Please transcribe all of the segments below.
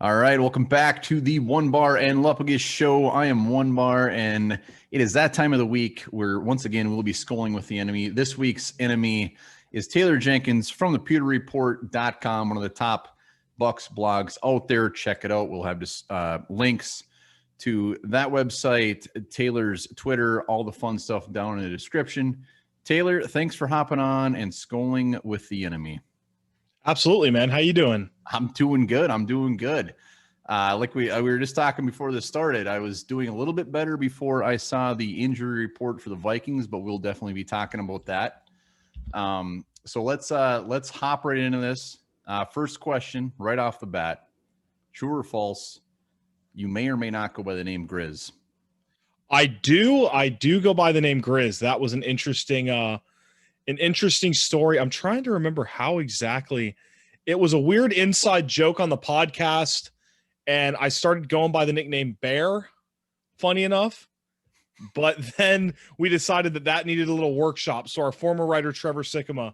All right, welcome back to the One Bar and Lupagus show. I am One Bar, and it is that time of the week where once again we'll be SKOL'ing with the enemy. This week's enemy is Taylor Jenkins from the pewterreport.com, one of the top Bucs blogs out there. Check it out. We'll have links to that website, Taylor's Twitter, all the fun stuff down in the description. Taylor, thanks for hopping on and SKOL'ing with the enemy. Absolutely, man. How you doing? I'm doing good. Like we were just talking before this started, I was doing a little bit better before I saw the injury report for the Vikings, but we'll definitely be talking about that. So let's hop right into this. First question, right off the bat: true or false? You may or may not go by the name Grizz. I do go by the name Grizz. That was an interesting story. I'm trying to remember how exactly. It was a weird inside joke on the podcast, and I started going by the nickname Bear, funny enough. But then we decided that needed a little workshop. So our former writer, Trevor Sikkema,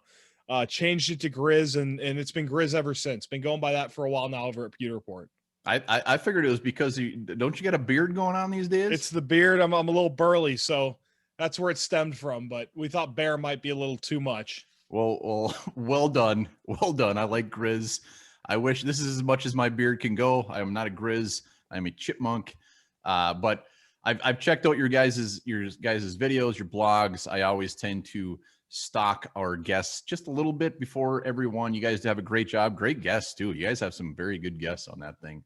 changed it to Grizz, and it's been Grizz ever since. Been going by that for a while now over at Pewter Report. I figured it was because don't you got a beard going on these days? It's the beard. I'm a little burly, so that's where it stemmed from. But we thought Bear might be a little too much. Well done. Well done. I like Grizz. I wish this is as much as my beard can go. I am not a Grizz. I'm a chipmunk. But I've checked out your guys' videos, your blogs. I always tend to stalk our guests just a little bit before everyone. You guys have a great job. Great guests too. You guys have some very good guests on that thing.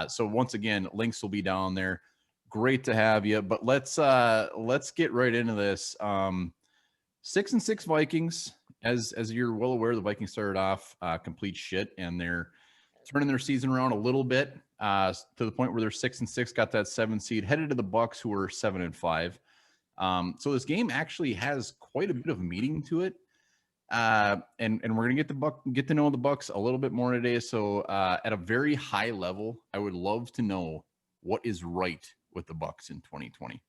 So once again, links will be down there. Great to have you. But let's get right into this. 6-6 Vikings. As you're well aware, the Vikings started off complete shit, and they're turning their season around a little bit to the point where they're 6-6, got that 7 seed, headed to the Bucs, who are 7-5. So this game actually has quite a bit of meaning to it, and we're gonna get to know the Bucs a little bit more today. So at a very high level, I would love to know what is right with the Bucs in 2020.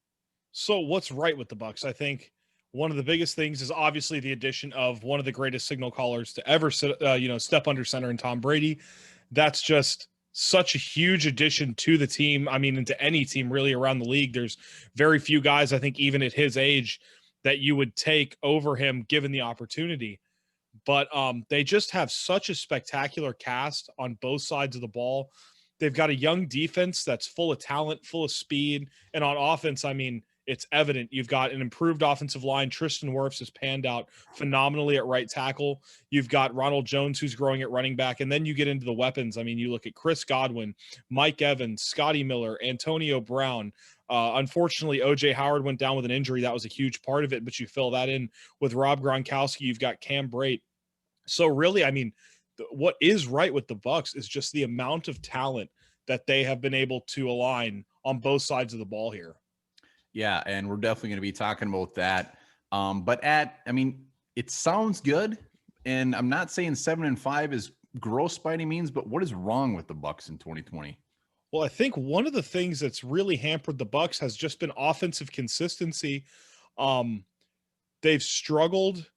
So what's right with the Bucs? I think one of the biggest things is obviously the addition of one of the greatest signal callers to ever step under center in Tom Brady. That's just such a huge addition to the team. I mean, into any team really around the league. There's very few guys, I think, even at his age, that you would take over him given the opportunity. But they just have such a spectacular cast on both sides of the ball. They've got a young defense that's full of talent, full of speed. And on offense, I mean, it's evident. You've got an improved offensive line. Tristan Wirfs has panned out phenomenally at right tackle. You've got Ronald Jones, who's growing at running back. And then you get into the weapons. I mean, you look at Chris Godwin, Mike Evans, Scotty Miller, Antonio Brown. Unfortunately, O.J. Howard went down with an injury. That was a huge part of it, but you fill that in with Rob Gronkowski. You've got Cam Brate. So really, I mean, what is right with the Bucs is just the amount of talent that they have been able to align on both sides of the ball here. Yeah, and we're definitely going to be talking about that. It sounds good, and I'm not saying 7-5 is gross by any means, but what is wrong with the Bucs in 2020? Well, I think one of the things that's really hampered the Bucs has just been offensive consistency. They've struggled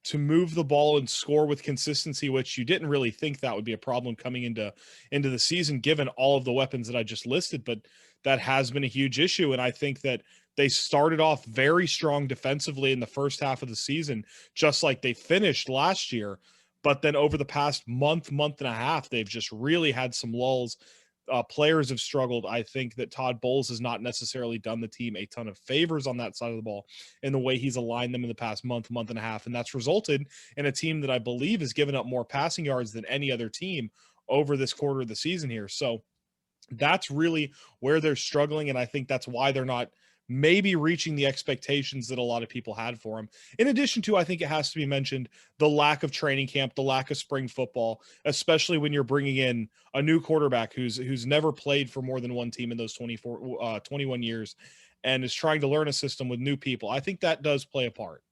to move the ball and score with consistency, which you didn't really think that would be a problem coming into the season, given all of the weapons that I just listed, but that has been a huge issue. And I think that they started off very strong defensively in the first half of the season, just like they finished last year. But then over the past month and a half, they've just really had some lulls. Players have struggled. I think that Todd Bowles has not necessarily done the team a ton of favors on that side of the ball in the way he's aligned them in the past month and a half. And that's resulted in a team that I believe has given up more passing yards than any other team over this quarter of the season here. So that's really where they're struggling. And I think that's why they're not maybe reaching the expectations that a lot of people had for him. In addition to, I think it has to be mentioned, the lack of training camp, the lack of spring football, especially when you're bringing in a new quarterback who's never played for more than one team in those 21 years and is trying to learn a system with new people. I think that does play a part.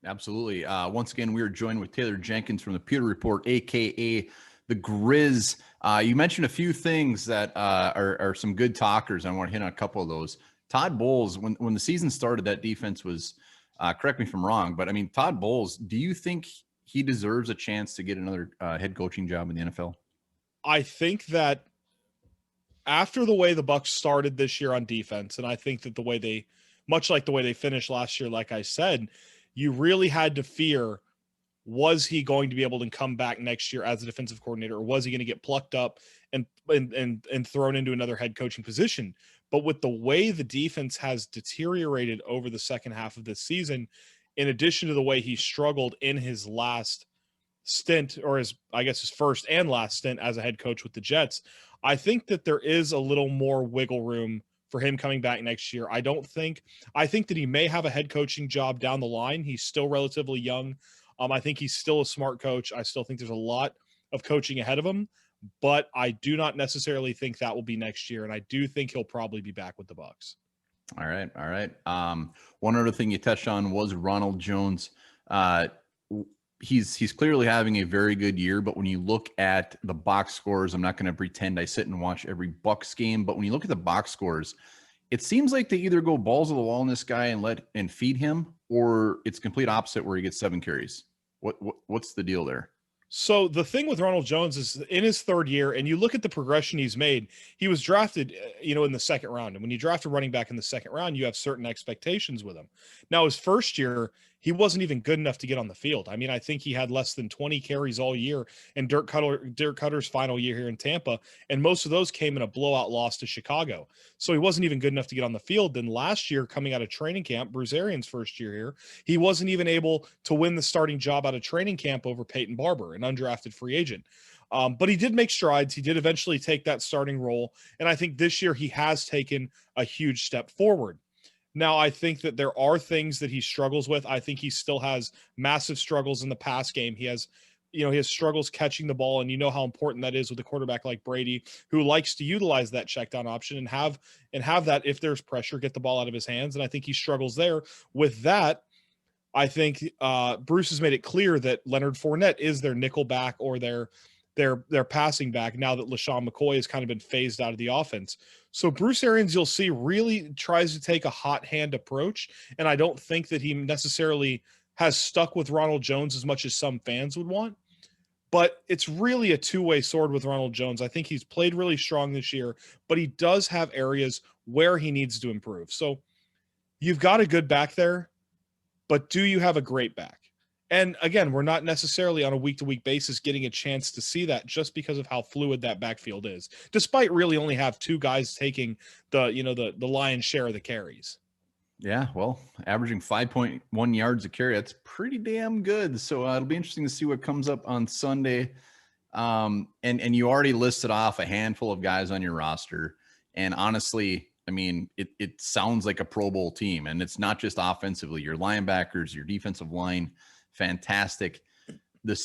Absolutely. Once again, we are joined with Taylor Jenkins from the Pewter Report, a.k.a. the Grizz. You mentioned a few things that are some good talkers. I want to hit on a couple of those. Todd Bowles, when the season started, that defense was, correct me if I'm wrong, but I mean, Todd Bowles, do you think he deserves a chance to get another head coaching job in the NFL? I think that after the way the Bucs started this year on defense, and I think that the way they, much like the way they finished last year, like I said, you really had to fear, was he going to be able to come back next year as a defensive coordinator, or was he going to get plucked up and thrown into another head coaching position? But with the way the defense has deteriorated over the second half of this season, in addition to the way he struggled in his last stint, or his first and last stint as a head coach with the Jets, I think that there is a little more wiggle room for him coming back next year. I think that he may have a head coaching job down the line. He's still relatively young. I think he's still a smart coach. I still think there's a lot of coaching ahead of him, but I do not necessarily think that will be next year. And I do think he'll probably be back with the Bucs. All right. All right. One other thing you touched on was Ronald Jones. He's clearly having a very good year, but when you look at the box scores, I'm not going to pretend I sit and watch every Bucs game, but when you look at the box scores, it seems like they either go balls to the wall on this guy and feed him, or it's complete opposite where he gets 7 carries. What's the deal there? So the thing with Ronald Jones is, in his third year, and you look at the progression he's made, he was drafted, in the second round. And when you draft a running back in the second round, you have certain expectations with him. Now, his first year, he wasn't even good enough to get on the field. I mean, I think he had less than 20 carries all year in Dirk Cutter's final year here in Tampa, and most of those came in a blowout loss to Chicago. So he wasn't even good enough to get on the field. Then last year, coming out of training camp, Bruce Arians' first year here, he wasn't even able to win the starting job out of training camp over Peyton Barber, an undrafted free agent. But he did make strides. He did eventually take that starting role. And I think this year he has taken a huge step forward. Now, I think that there are things that he struggles with. I think he still has massive struggles in the pass game. He has struggles catching the ball, and you know how important that is with a quarterback like Brady, who likes to utilize that check down option and have that, if there's pressure, get the ball out of his hands. And I think he struggles there with that. I think Bruce has made it clear that Leonard Fournette is their nickel back or their passing back, now that LaShawn McCoy has kind of been phased out of the offense. So Bruce Arians, you'll see, really tries to take a hot hand approach. And I don't think that he necessarily has stuck with Ronald Jones as much as some fans would want. But it's really a two-way sword with Ronald Jones. I think he's played really strong this year, but he does have areas where he needs to improve. So you've got a good back there, but do you have a great back? And again, we're not necessarily on a week-to-week basis getting a chance to see that, just because of how fluid that backfield is, despite really only have 2 guys taking the lion's share of the carries. Yeah, well, averaging 5.1 yards a carry, that's pretty damn good. So it'll be interesting to see what comes up on Sunday. And you already listed off a handful of guys on your roster. And honestly, I mean, it sounds like a Pro Bowl team, and it's not just offensively. Your linebackers, your defensive line, fantastic.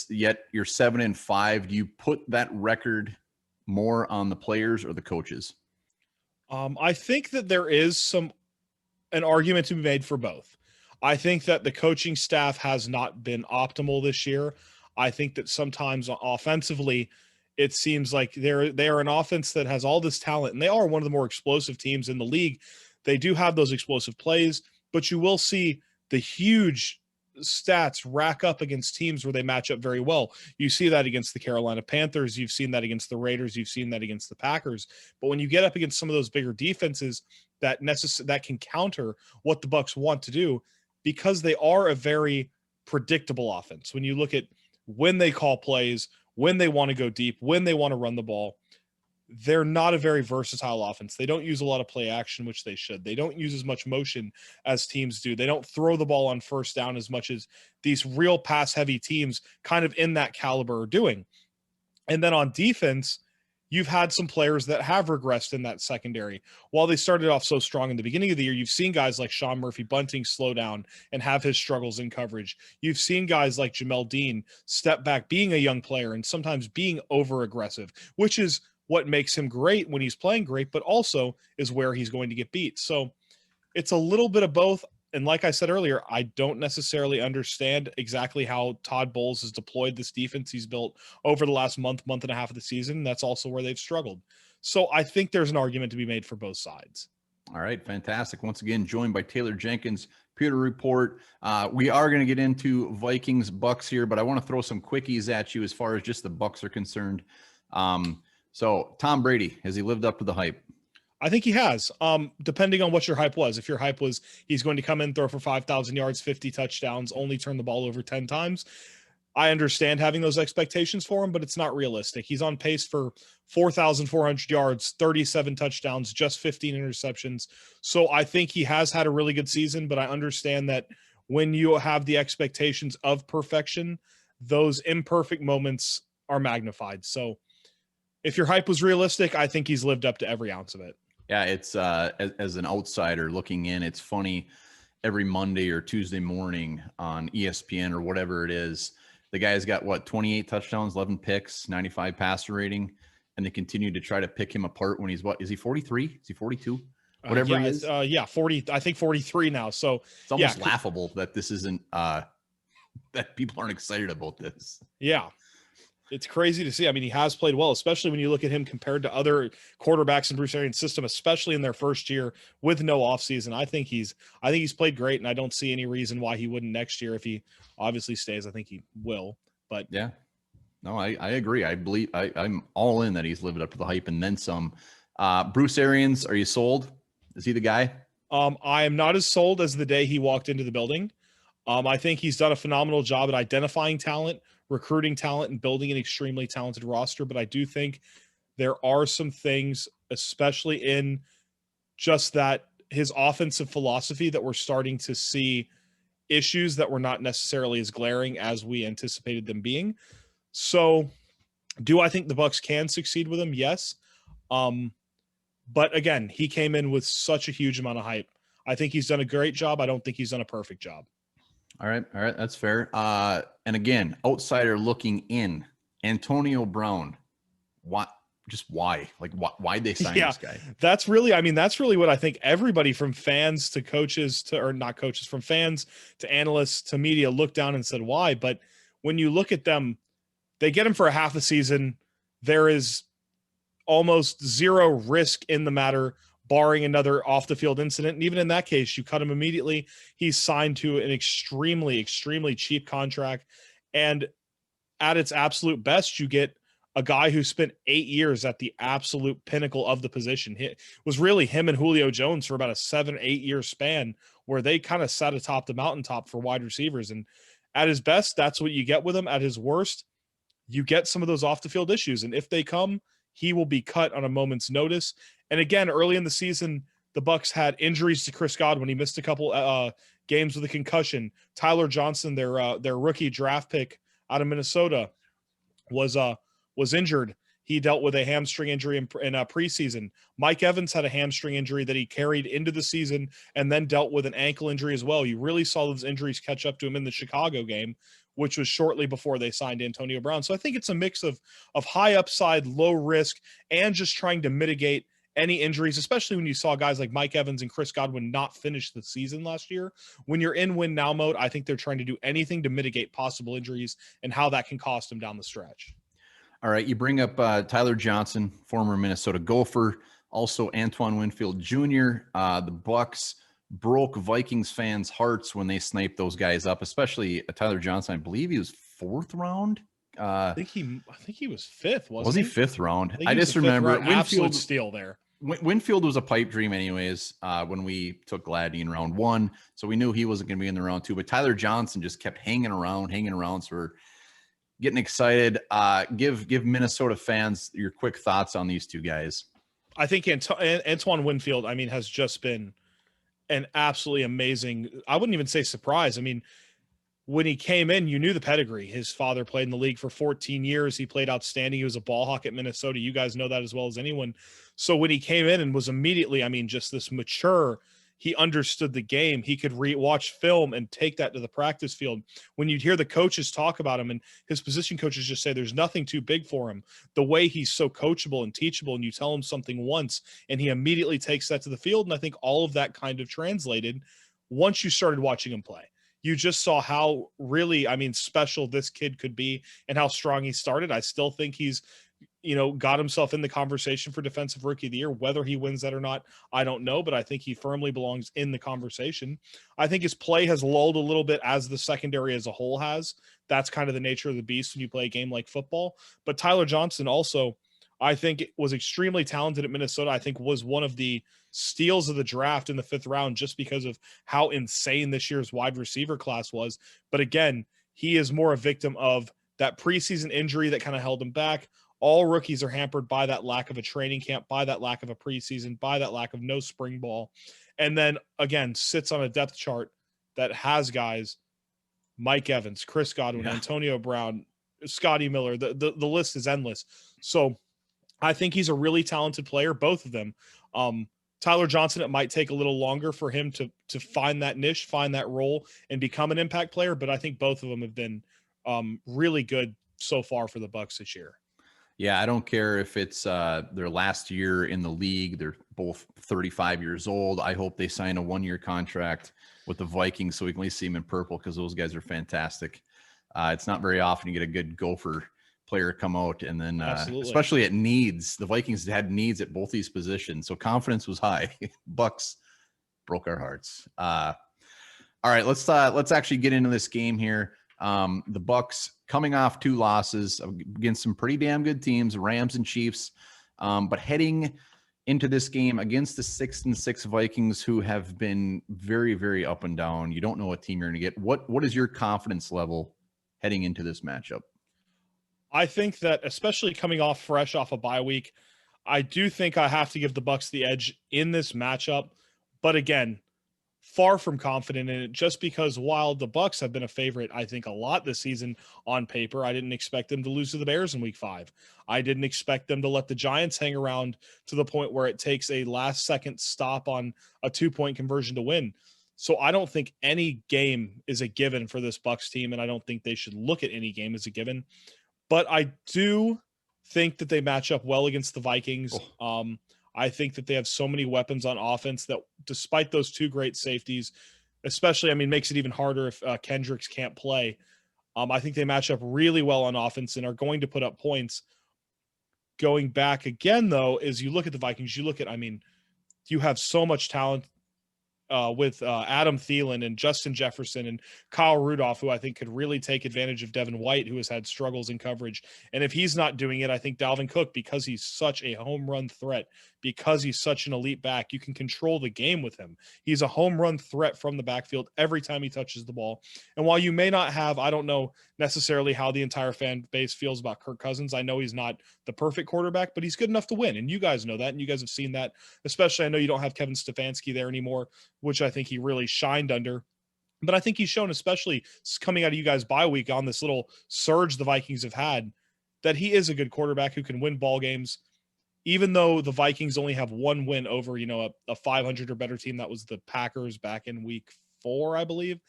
Yet you're 7-5. Do you put that record more on the players or the coaches? I think that there is an argument to be made for both. I think that the coaching staff has not been optimal this year. I think that sometimes offensively, it seems like they are an offense that has all this talent, and they are one of the more explosive teams in the league. They do have those explosive plays, but you will see the huge stats rack up against teams where they match up very well. You see that against the Carolina Panthers. You've seen that against the Raiders. You've seen that against the Packers. But when you get up against some of those bigger defenses that can counter what the Bucs want to do, because they are a very predictable offense. When you look at when they call plays, when they want to go deep, when they want to run the ball, they're not a very versatile offense. They don't use a lot of play action, which they should. They don't use as much motion as teams do. They don't throw the ball on first down as much as these real pass-heavy teams kind of in that caliber are doing. And then on defense, you've had some players that have regressed in that secondary. While they started off so strong in the beginning of the year, you've seen guys like Sean Murphy-Bunting slow down and have his struggles in coverage. You've seen guys like Jamel Dean step back, being a young player and sometimes being over-aggressive, which is what makes him great when he's playing great, but also is where he's going to get beat. So it's a little bit of both. And like I said earlier, I don't necessarily understand exactly how Todd Bowles has deployed this defense he's built over the last month and a half of the season. That's also where they've struggled. So I think there's an argument to be made for both sides. All right, fantastic. Once again, joined by Taylor Jenkins, Pewter Report. We are going to get into Vikings-Bucs here, but I want to throw some quickies at you as far as just the Bucs are concerned. So Tom Brady, has he lived up to the hype? I think he has. Depending on what your hype was. If your hype was he's going to come in, throw for 5,000 yards, 50 touchdowns, only turn the ball over 10 times, I understand having those expectations for him, but it's not realistic. He's on pace for 4,400 yards, 37 touchdowns, just 15 interceptions. So I think he has had a really good season, but I understand that when you have the expectations of perfection, those imperfect moments are magnified. So if your hype was realistic, I think he's lived up to every ounce of it. Yeah, it's as an outsider looking in, it's funny. Every Monday or Tuesday morning on ESPN or whatever it is, the guy's got what, 28 touchdowns, 11 picks, 95 passer rating, and they continue to try to pick him apart when he's what? Is he 43? Is he 42? Whatever yeah, he is. 40. I think 43 now. So it's almost laughable that this isn't that people aren't excited about this. Yeah. It's crazy to see. I mean, he has played well, especially when you look at him compared to other quarterbacks in Bruce Arians' system, especially in their first year with no offseason. I think he's played great, and I don't see any reason why he wouldn't next year if he obviously stays. I think he will. But yeah, no, I agree. I believe I'm all in that he's lived up to the hype and then some. Bruce Arians, are you sold? Is he the guy? I am not as sold as the day he walked into the building. I think he's done a phenomenal job at identifying talent, recruiting talent, and building an extremely talented roster. But I do think there are some things, especially in just that his offensive philosophy, that we're starting to see issues that were not necessarily as glaring as we anticipated them being. So do I think the Bucs can succeed with him? Yes. But again, he came in with such a huge amount of hype. I think he's done a great job. I don't think he's done a perfect job. All right, that's fair. And again, outsider looking in, Antonio Brown. What? Just why? Like, why'd they sign this guy? That's really what I think everybody from fans to coaches to, or not coaches, from fans to analysts to media looked down and said, why? But when you look at them, they get him for a half a season. There is almost zero risk in the matter, barring another off the field incident. And even in that case, you cut him immediately. He's signed to an extremely, extremely cheap contract. And at its absolute best, you get a guy who spent 8 years at the absolute pinnacle of the position. It was really him and Julio Jones for about a 7-8 year span where they kind of sat atop the mountaintop for wide receivers. And at his best, that's what you get with him. At his worst, you get some of those off the field issues. And if they come, he will be cut on a moment's notice. And again, early in the season, the Bucs had injuries to Chris Godwin. He missed a couple games with a concussion. Tyler Johnson, their rookie draft pick out of Minnesota, was injured. He dealt with a hamstring injury in preseason. Mike Evans had a hamstring injury that he carried into the season and then dealt with an ankle injury as well. You really saw those injuries catch up to him in the Chicago game, which was shortly before they signed Antonio Brown. So I think it's a mix of high upside, low risk, and just trying to mitigate any injuries, especially when you saw guys like Mike Evans and Chris Godwin not finish the season last year. When you're in win now mode, I think they're trying to do anything to mitigate possible injuries and how that can cost them down the stretch. All right, you bring up Tyler Johnson, former Minnesota Gopher, also Antoine Winfield Jr. The Bucs broke Vikings fans' hearts when they sniped those guys up, especially Tyler Johnson. I believe he was 4th round. I think he was 5th. Was he 5th round? I just remember Winfield steal there. Winfield was a pipe dream, anyways. When we took Gladney in round 1, so we knew he wasn't going to be in the round 2. But Tyler Johnson just kept hanging around. So we're getting excited. Give Minnesota fans your quick thoughts on these two guys. I think Antoine Winfield, I mean, has just been an absolutely amazing, I wouldn't even say surprise. I mean, when he came in, you knew the pedigree. His father played in the league for 14 years. He played outstanding. He was a ball hawk at Minnesota. You guys know that as well as anyone. So when he came in and was immediately, I mean, just this mature, he understood the game. He could watch film and take that to the practice field. When you'd hear the coaches talk about him and his position coaches just say there's nothing too big for him, the way he's so coachable and teachable, and you tell him something once and he immediately takes that to the field. And I think all of that kind of translated once you started watching him play. You just saw how really, I mean, special this kid could be and how strong he started. I still think he's, got himself in the conversation for Defensive Rookie of the Year. Whether he wins that or not, I don't know, but I think he firmly belongs in the conversation. I think his play has lulled a little bit as the secondary as a whole has. That's kind of the nature of the beast when you play a game like football. But Tyler Johnson also, I think was extremely talented at Minnesota. I think was one of the steals of the draft in the 5th round just because of how insane this year's wide receiver class was. But again, he is more a victim of that preseason injury that kind of held him back. All rookies are hampered by that lack of a training camp, by that lack of a preseason, by that lack of no spring ball. And then again, sits on a depth chart that has guys Mike Evans, Chris Godwin, Antonio Brown, Scotty Miller. The list is endless. So I think he's a really talented player, both of them. Tyler Johnson, it might take a little longer for him to find that niche, find that role, and become an impact player. But I think both of them have been really good so far for the Bucs this year. Yeah, I don't care if it's their last year in the league. They're both 35 years old. I hope they sign a 1-year contract with the Vikings so we can at least see them in purple because those guys are fantastic. It's not very often you get a good Gopher player come out, and then especially at needs. The Vikings had needs at both these positions, so confidence was high. Bucs broke our hearts. All right, let's actually get into this game here. The Bucs coming off 2 losses against some pretty damn good teams, Rams and Chiefs, but heading into this game against the 6-6 Vikings, who have been very, very up and down. You don't know what team you're going to get. What is your confidence level heading into this matchup? I think that especially coming off fresh off a bye week, I do think I have to give the Bucs the edge in this matchup. But again, far from confident in it, just because while the Bucs have been a favorite, I think a lot this season on paper, I didn't expect them to lose to the Bears in week 5. I didn't expect them to let the Giants hang around to the point where it takes a last second stop on a 2-point conversion to win. So I don't think any game is a given for this Bucs team, and I don't think they should look at any game as a given. But I do think that they match up well against the Vikings. I think that they have so many weapons on offense that despite those 2 great safeties, especially, I mean, makes it even harder if Kendricks can't play. I think they match up really well on offense and are going to put up points. Going back again, though, is you look at the Vikings, you look at, I mean, you have so much talent with Adam Thielen and Justin Jefferson and Kyle Rudolph, who I think could really take advantage of Devin White, who has had struggles in coverage. And if he's not doing it, I think Dalvin Cook, because he's such a home run threat, because he's such an elite back, you can control the game with him. He's a home run threat from the backfield every time he touches the ball. And while you may not have, I don't know necessarily how the entire fan base feels about Kirk Cousins. I know he's not the perfect quarterback, but he's good enough to win. And you guys know that, and you guys have seen that. Especially, I know you don't have Kevin Stefanski there anymore, which I think he really shined under. But I think he's shown, especially coming out of you guys' bye week on this little surge the Vikings have had, that he is a good quarterback who can win ball games. Even though the Vikings only have 1 win over, a 500 or better team, that was the Packers back in week 4, I believe.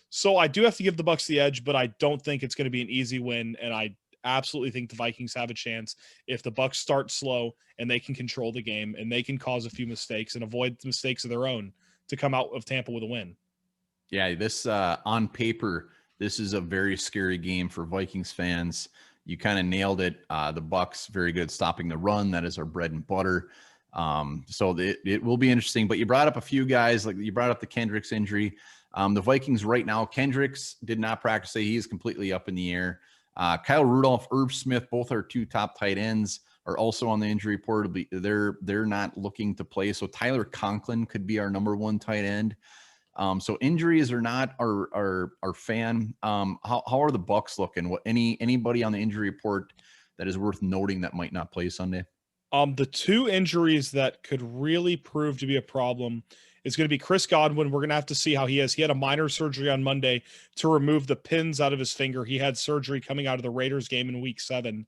So I do have to give the Bucs the edge, but I don't think it's going to be an easy win. And I absolutely think the Vikings have a chance if the Bucs start slow and they can control the game and they can cause a few mistakes and avoid mistakes of their own to come out of Tampa with a win. Yeah, this on paper, this is a very scary game for Vikings fans. You kind of nailed it. The Bucs very good at stopping the run. That is our bread and butter. So it will be interesting. But you brought up a few guys, like you brought up the Kendricks injury. The Vikings right now, Kendricks did not practice. He is completely up in the air. Kyle Rudolph, Irv Smith, both our 2 top tight ends, are also on the injury report. They're not looking to play. So Tyler Conklin could be our number 1 tight end. So injuries are not our fan. How are the Bucs looking? What anybody on the injury report that is worth noting that might not play Sunday? The 2 injuries that could really prove to be a problem is going to be Chris Godwin. We're going to have to see how he is. He had a minor surgery on Monday to remove the pins out of his finger. He had surgery coming out of the Raiders game in week 7.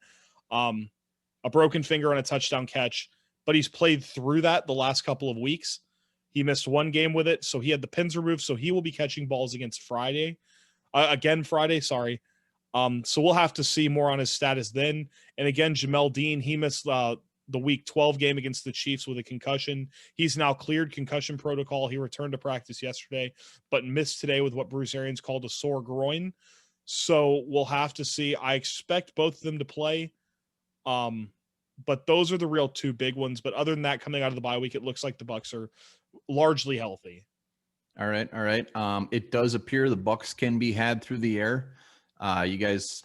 A broken finger on a touchdown catch, but he's played through that the last couple of weeks. He missed 1 game with it, so he had the pins removed, so he will be catching balls against Friday. Sorry. So we'll have to see more on his status then. And again, Jamel Dean, he missed the week 12 game against the Chiefs with a concussion. He's now cleared concussion protocol. He returned to practice yesterday, but missed today with what Bruce Arians called a sore groin. So we'll have to see. I expect both of them to play. But those are the real 2 big ones. But other than that, coming out of the bye week, it looks like the Bucs are largely healthy. All right. It does appear the Bucs can be had through the air. You guys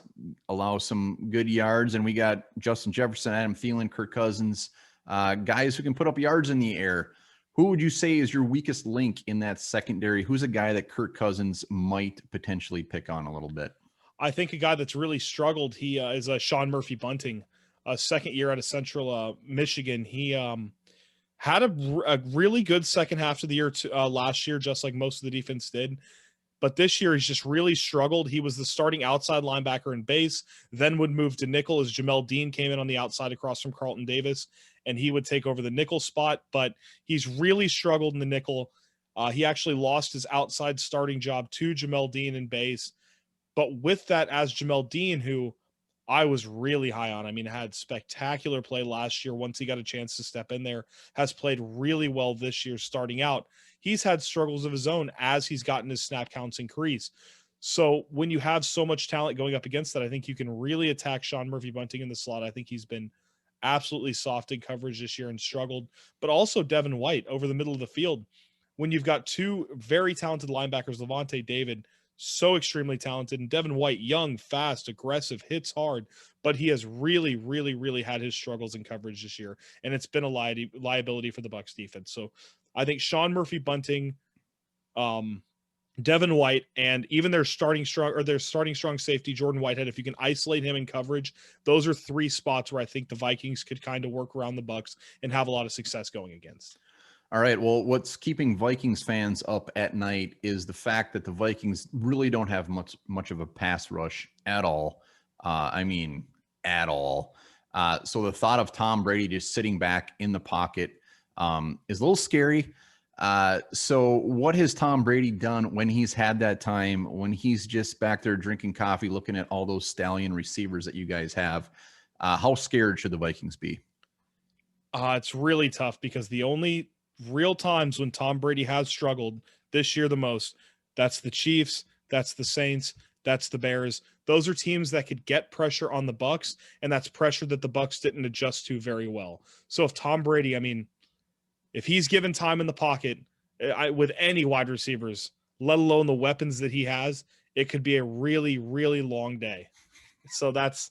allow some good yards, and we got Justin Jefferson, Adam Thielen, Kirk Cousins, guys who can put up yards in the air. Who would you say is your weakest link in that secondary? Who's a guy that Kirk Cousins might potentially pick on a little bit? I think a guy that's really struggled, he is Sean Murphy Bunting, second year out of Central Michigan. He had a really good second half of the year last year, just like most of the defense did. But this year, he's just really struggled. He was the starting outside linebacker in base, then would move to nickel as Jamel Dean came in on the outside across from Carlton Davis, and he would take over the nickel spot. But he's really struggled in the nickel. He actually lost his outside starting job to Jamel Dean in base. But with that, as Jamel Dean, who I was really high on, I mean, had spectacular play last year once he got a chance to step in there, has played really well this year starting out. He's had struggles of his own as he's gotten his snap counts increase. So when you have so much talent going up against that, I think you can really attack Sean Murphy Bunting in the slot. I think he's been absolutely soft in coverage this year and struggled, but also Devin White over the middle of the field. When you've got two very talented linebackers, Levante David, so extremely talented, and Devin White, young, fast, aggressive, hits hard, but he has really, really, really had his struggles in coverage this year, and it's been a liability for the Bucs defense. So I think Sean Murphy Bunting, Devin White, and even their starting strong safety, Jordan Whitehead, if you can isolate him in coverage, those are three spots where I think the Vikings could kind of work around the Bucs and have a lot of success going against. All right. Well, what's keeping Vikings fans up at night is the fact that the Vikings really don't have much of a pass rush at all. I mean, at all. So the thought of Tom Brady just sitting back in the pocket is a little scary. So what has Tom Brady done when he's had that time, when he's just back there drinking coffee, looking at all those stallion receivers that you guys have? How scared should the Vikings be? It's really tough because the only real times when Tom Brady has struggled this year the most, that's the Chiefs, that's the Saints, that's the Bears. Those are teams that could get pressure on the Bucs, and that's pressure that the Bucs didn't adjust to very well. So if Tom Brady, I mean, if he's given time in the pocket with any wide receivers, let alone the weapons that he has, it could be a really, really long day. So that's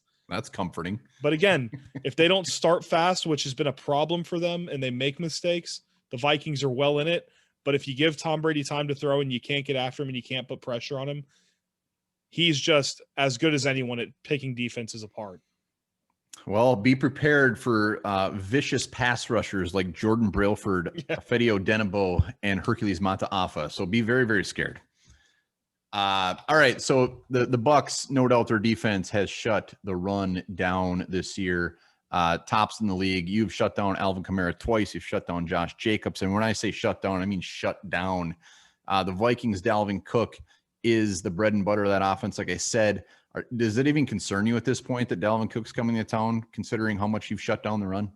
comforting. But again, if they don't start fast, which has been a problem for them, and they make mistakes, the Vikings are well in it. But if you give Tom Brady time to throw and you can't get after him and you can't put pressure on him, he's just as good as anyone at picking defenses apart. Well, be prepared for vicious pass rushers like Jordan Brailford, Fedio Denebo, and Hercules Mataafa. So be very, very scared. All right. So the Bucs, no doubt their defense has shut the run down this year. Tops in the league. You've shut down Alvin Kamara twice. You've shut down Josh Jacobs. And when I say shut down, I mean shut down. The Vikings, Dalvin Cook is the bread and butter of that offense. Like I said, does it even concern you at this point that Dalvin Cook's coming to town, considering how much you've shut down the run?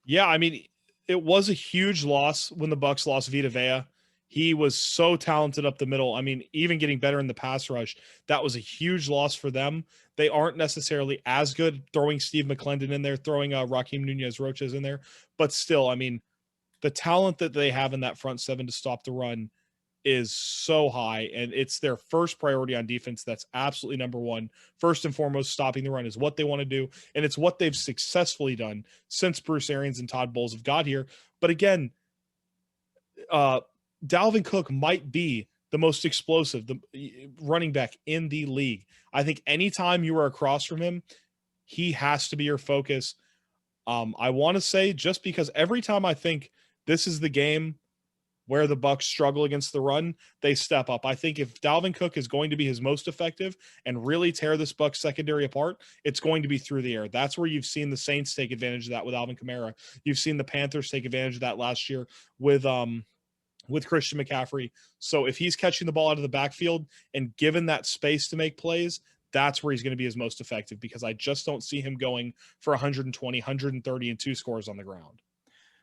Yeah, I mean, it was a huge loss when the Bucs lost Vita Vea. He was so talented up the middle. I mean, even getting better in the pass rush, that was a huge loss for them. They aren't necessarily as good throwing Steve McClendon in there, throwing Raheem Nunez-Roches in there. But still, I mean, the talent that they have in that front seven to stop the run is so high, and it's their first priority on defense. That's absolutely number one. First and foremost, stopping the run is what they want to do, and it's what they've successfully done since Bruce Arians and Todd Bowles have got here. But again, Dalvin Cook might be the most explosive running back in the league. I think anytime you are across from him, he has to be your focus. I want to say, just because every time I think this is the game where the Bucs struggle against the run, they step up. I think if Dalvin Cook is going to be his most effective and really tear this Bucs secondary apart, it's going to be through the air. That's where you've seen the Saints take advantage of that with Alvin Kamara. You've seen the Panthers take advantage of that last year with Christian McCaffrey. So if he's catching the ball out of the backfield and given that space to make plays, that's where he's going to be his most effective, because I just don't see him going for 120, 130 and 2 scores on the ground.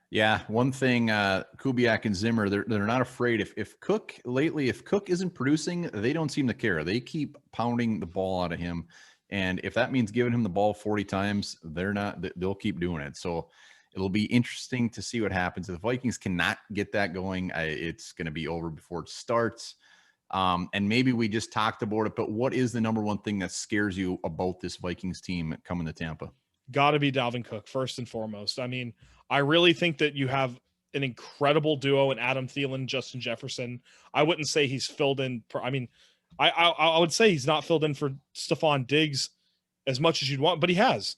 Yeah, one thing, Kubiak and Zimmer, they're not afraid. If Cook isn't producing, they don't seem to care. They keep pounding the ball out of him, and if that means giving him the ball 40 times, they'll keep doing it. So it'll be interesting to see what happens. If the Vikings cannot get that going, it's going to be over before it starts. And maybe we just talked about it, but what is the number one thing that scares you about this Vikings team coming to Tampa? Got to be Dalvin Cook first and foremost. I mean, I really think that you have an incredible duo in Adam Thielen, Justin Jefferson. I wouldn't say he's filled in. I mean, I would say he's not filled in for Stephon Diggs as much as you'd want, but he has.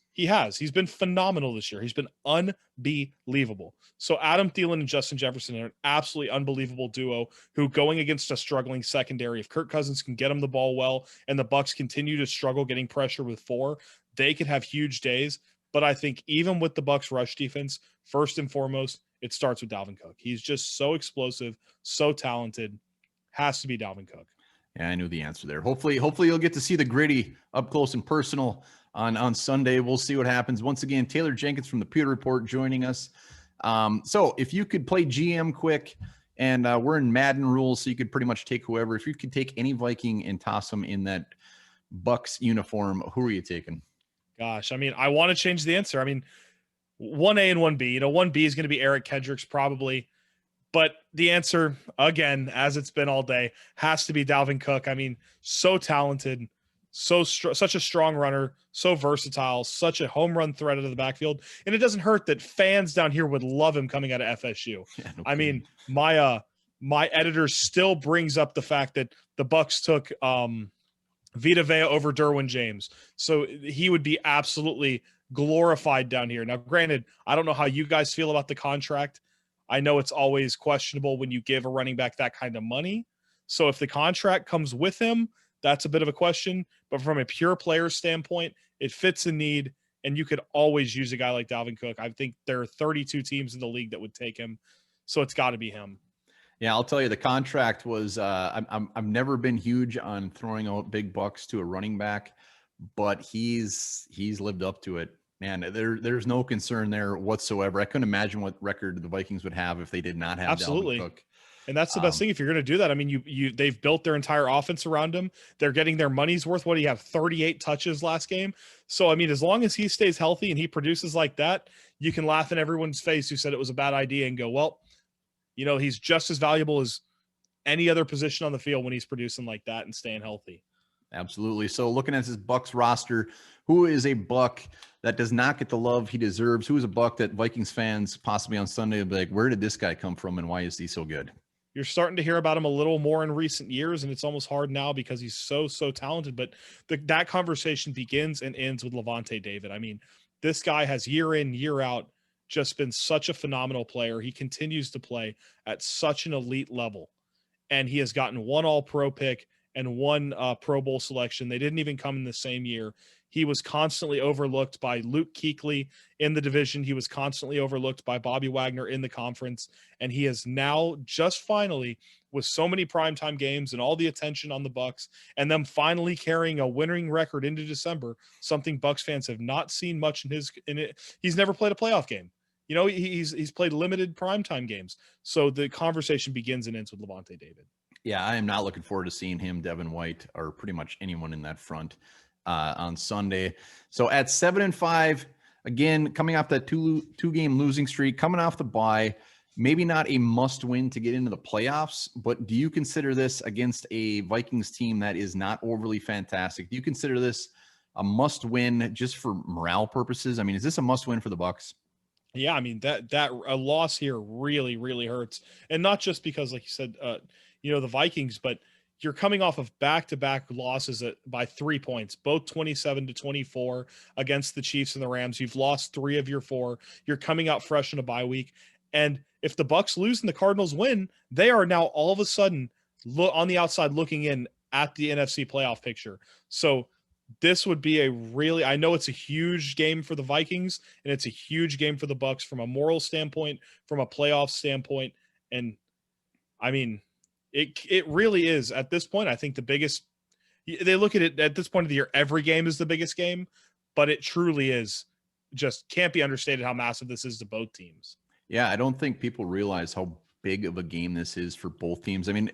He's been phenomenal this year. He's been unbelievable. So Adam Thielen and Justin Jefferson are an absolutely unbelievable duo who, going against a struggling secondary, if Kirk Cousins can get him the ball well and the Bucs continue to struggle getting pressure with 4, they could have huge days. But I think even with the Bucs rush defense, first and foremost, it starts with Dalvin Cook. He's just so explosive, so talented. Has to be Dalvin Cook. Yeah, I knew the answer there. Hopefully you'll get to see the gritty up close and personal on Sunday. We'll see what happens. Once again, Taylor Jenkins from the Pewter Report joining us. So if you could play GM quick, and we're in Madden rules, so you could pretty much take whoever. If you could take any Viking and toss them in that Bucs uniform, who are you taking? Gosh, I mean, I want to change the answer. I mean, 1A and 1B. You know, 1B is going to be Eric Kendricks probably. But the answer, again, as it's been all day, has to be Dalvin Cook. I mean, so talented, such a strong runner, so versatile, such a home run threat out of the backfield. And it doesn't hurt that fans down here would love him coming out of FSU. Yeah, no I mean, my editor still brings up the fact that the Bucs took Vita Vea over Derwin James. So he would be absolutely glorified down here. Now, granted, I don't know how you guys feel about the contract. I know it's always questionable when you give a running back that kind of money. So if the contract comes with him, that's a bit of a question. But from a pure player standpoint, it fits a need, and you could always use a guy like Dalvin Cook. I think there are 32 teams in the league that would take him, so it's got to be him. Yeah, I'll tell you, the contract was. I've never been huge on throwing out big bucks to a running back, but he's lived up to it. Man, there's no concern there whatsoever. I couldn't imagine what record the Vikings would have if they did not have Absolutely. Dalvin Cook. And that's the best thing if you're going to do that. I mean, they've built their entire offense around him. They're getting their money's worth. What do you have? 38 touches last game. So, I mean, as long as he stays healthy and he produces like that, you can laugh in everyone's face who said it was a bad idea and go, well, you know, he's just as valuable as any other position on the field when he's producing like that and staying healthy. Absolutely. So looking at his Bucs roster, who is a Buck that does not get the love he deserves? Who is a Buck that Vikings fans possibly on Sunday will be like, where did this guy come from and why is he so good? You're starting to hear about him a little more in recent years, and it's almost hard now because he's so talented. But that conversation begins and ends with Levante David. I mean, this guy has year in, year out just been such a phenomenal player. He continues to play at such an elite level, and he has gotten 1 All-Pro pick and 1 Pro Bowl selection. They didn't even come in the same year. He was constantly overlooked by Luke Kuechly in the division. He was constantly overlooked by Bobby Wagner in the conference. And he is now just finally, with so many primetime games and all the attention on the Bucs, and them finally carrying a winning record into December, something Bucs fans have not seen much in it. He's never played a playoff game. You know, he's played limited primetime games. So the conversation begins and ends with Levante David. Yeah, I am not looking forward to seeing him, Devin White, or pretty much anyone in that front on Sunday. So at 7-5, again, coming off that two-game losing streak, coming off the bye, maybe not a must-win to get into the playoffs, but do you consider this against a Vikings team that is not overly fantastic? Do you consider this a must-win just for morale purposes? I mean, is this a must-win for the Bucs? Yeah, I mean, that a loss here really, really hurts. And not just because, like you said, the Vikings, but you're coming off of back-to-back losses by 3 points, both 27-24 against the Chiefs and the Rams. You've lost 3 of your 4. You're coming out fresh in a bye week. And if the Bucs lose and the Cardinals win, they are now all of a sudden on the outside looking in at the NFC playoff picture. So this would be I know it's a huge game for the Vikings and it's a huge game for the Bucs from a moral standpoint, from a playoff standpoint. And I mean, it really is at this point. I think the biggest, they look at it at this point of the year, every game is the biggest game, but it truly is, just can't be understated how massive this is to both teams. Yeah, I don't think people realize how big of a game this is for both teams. I mean,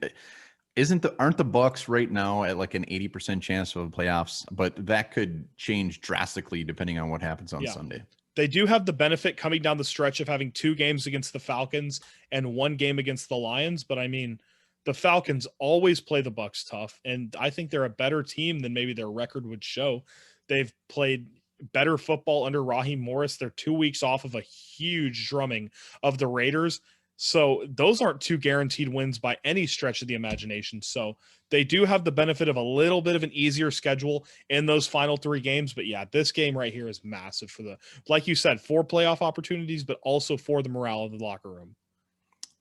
aren't the Bucs right now at like an 80% chance of playoffs, but that could change drastically depending on what happens on Sunday. They do have the benefit coming down the stretch of having 2 games against the Falcons and 1 game against the Lions. But I mean, the Falcons always play the Bucs tough, and I think they're a better team than maybe their record would show. They've played better football under Raheem Morris. They're 2 weeks off of a huge drumming of the Raiders. So those aren't two guaranteed wins by any stretch of the imagination. So they do have the benefit of a little bit of an easier schedule in those final 3 games. But yeah, this game right here is massive for like you said, 4 playoff opportunities, but also for the morale of the locker room.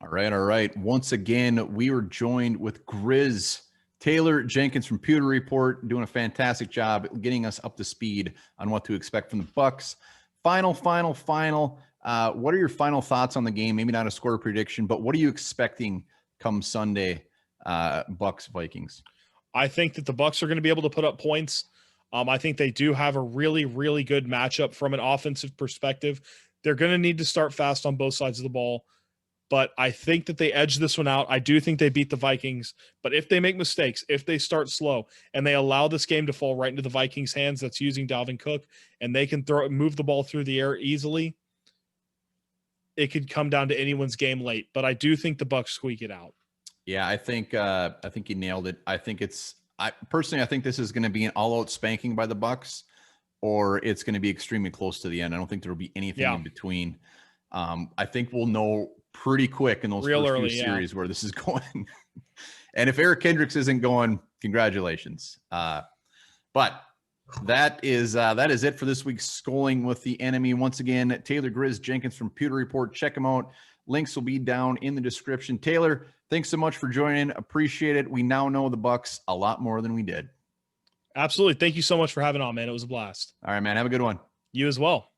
All right. All right. Once again, we were joined with Grizz Taylor Jenkins from Pewter Report, doing a fantastic job getting us up to speed on what to expect from the Bucs. Final. What are your final thoughts on the game? Maybe not a score prediction, but what are you expecting come Sunday, Bucs Vikings? I think that the Bucs are going to be able to put up points. I think they do have a really, really good matchup from an offensive perspective. They're going to need to start fast on both sides of the ball, but I think that they edge this one out. I do think they beat the Vikings, but if they make mistakes, if they start slow and they allow this game to fall right into the Vikings' hands, that's using Dalvin Cook, and they can move the ball through the air easily, it could come down to anyone's game late. But I do think the Bucs squeak it out. Yeah, I think you nailed it. I think I think this is going to be an all-out spanking by the Bucs, or it's going to be extremely close to the end. I don't think there will be anything in between. I think we'll know pretty quick in those first few series where this is going. And if Eric Kendricks isn't going, congratulations. But that is it for this week's SKOL'ing with the Enemy. Once again, Taylor Grizz Jenkins from Pewter Report. Check him out. Links will be down in the description. Taylor, thanks so much for joining. Appreciate it. We now know the Bucs a lot more than we did. Absolutely. Thank you so much for having on, man. It was a blast. All right, man. Have a good one. You as well.